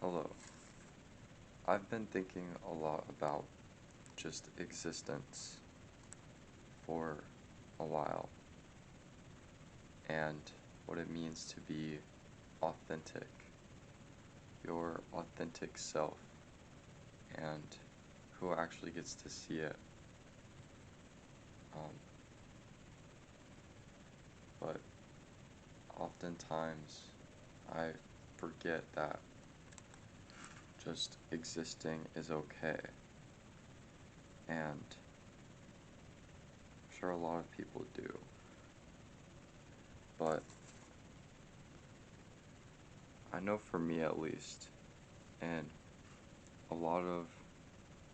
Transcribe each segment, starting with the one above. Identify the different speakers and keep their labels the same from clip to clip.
Speaker 1: Hello. I've been thinking a lot about just existence for a while and what it means to be authentic, your authentic self, and who actually gets to see it. Um, but oftentimes I forget that just existing is okay, and I'm sure a lot of people do, but I know for me at least, and a lot of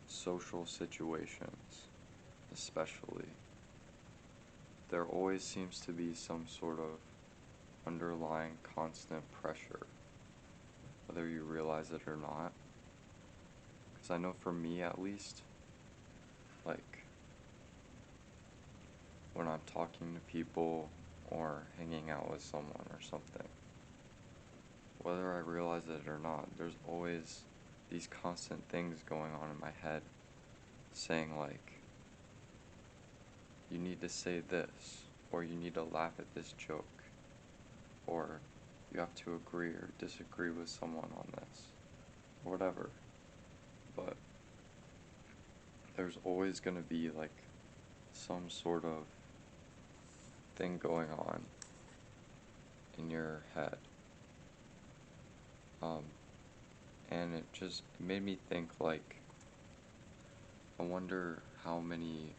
Speaker 1: social situations, especially, there always seems to be some sort of underlying constant pressure, whether you realize it or not. Because I know for me at least, like when I'm talking to people or hanging out with someone or something, whether I realize it or not, there's always these constant things going on in my head saying, like, you need to say this, or you need to laugh at this joke, or you have to agree or disagree with someone on this, or whatever. But there's always going to be like some sort of thing going on in your head. Um, and it just made me think like, I wonder how many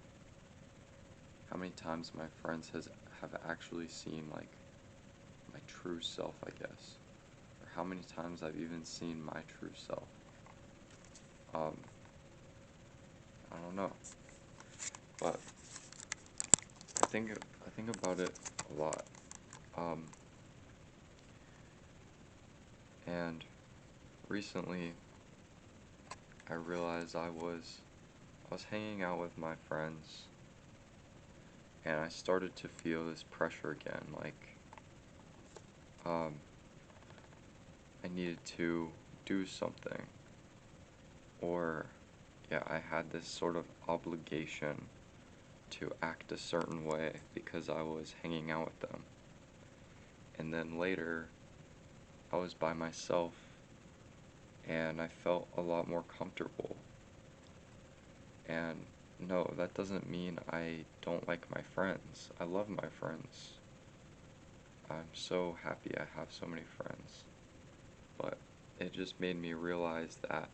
Speaker 1: times my friends have actually seen like my true self, I guess, or how many times I've even seen my true self. Um, I don't know, but I think about it a lot. Um, and recently I realized I was hanging out with my friends and I started to feel this pressure again, like um, I needed to do something, or yeah, I had this sort of obligation to act a certain way because I was hanging out with them. And then later, I was by myself and I felt a lot more comfortable. And no, that doesn't mean I don't like my friends. I love my friends. I'm so happy I have so many friends. But it just made me realize that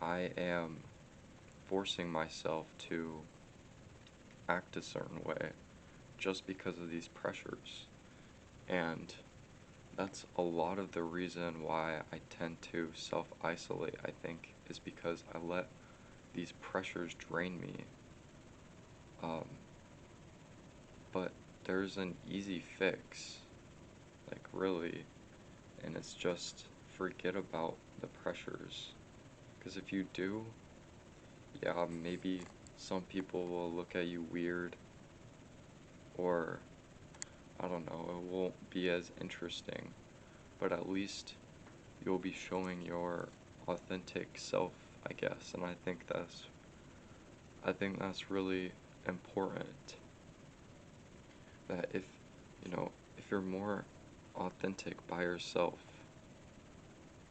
Speaker 1: I am forcing myself to act a certain way just because of these pressures. And that's a lot of the reason why I tend to self isolate, I think, is because I let these pressures drain me. Um, but there's an easy fix, like, really, and it's just forget about the pressures. Because if you do, yeah, maybe some people will look at you weird, or I don't know, it won't be as interesting, but at least you'll be showing your authentic self, I guess, and I think that's really important. That if you're more authentic by yourself,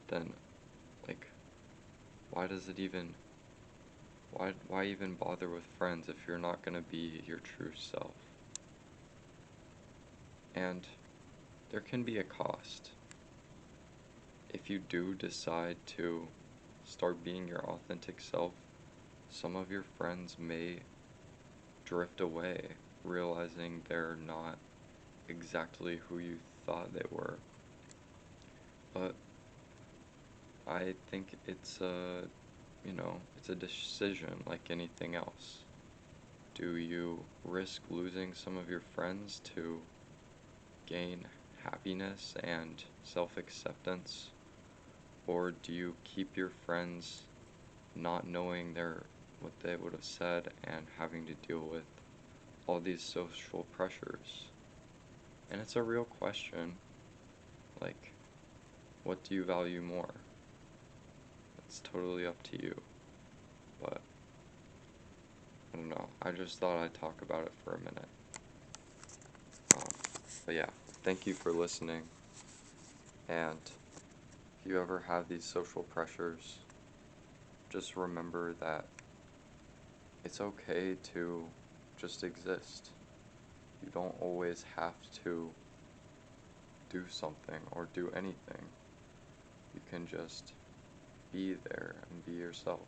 Speaker 1: then like why does it even why even bother with friends if you're not gonna be your true self? And there can be a cost. If you do decide to start being your authentic self, some of your friends may drift away, realizing they're not exactly who you thought they were. But I think it's a decision like anything else. Do you risk losing some of your friends to gain happiness and self acceptance? Or do you keep your friends not knowing what they would have said and having to deal with all these social pressures? And it's a real question. Like, What do you value more? It's totally up to you. But I don't know. I just thought I'd talk about it for a minute. Um, but yeah, thank you for listening. And if you ever have these social pressures, just remember that it's okay to just exist. You don't always have to do something or do anything. You can just be there and be yourself.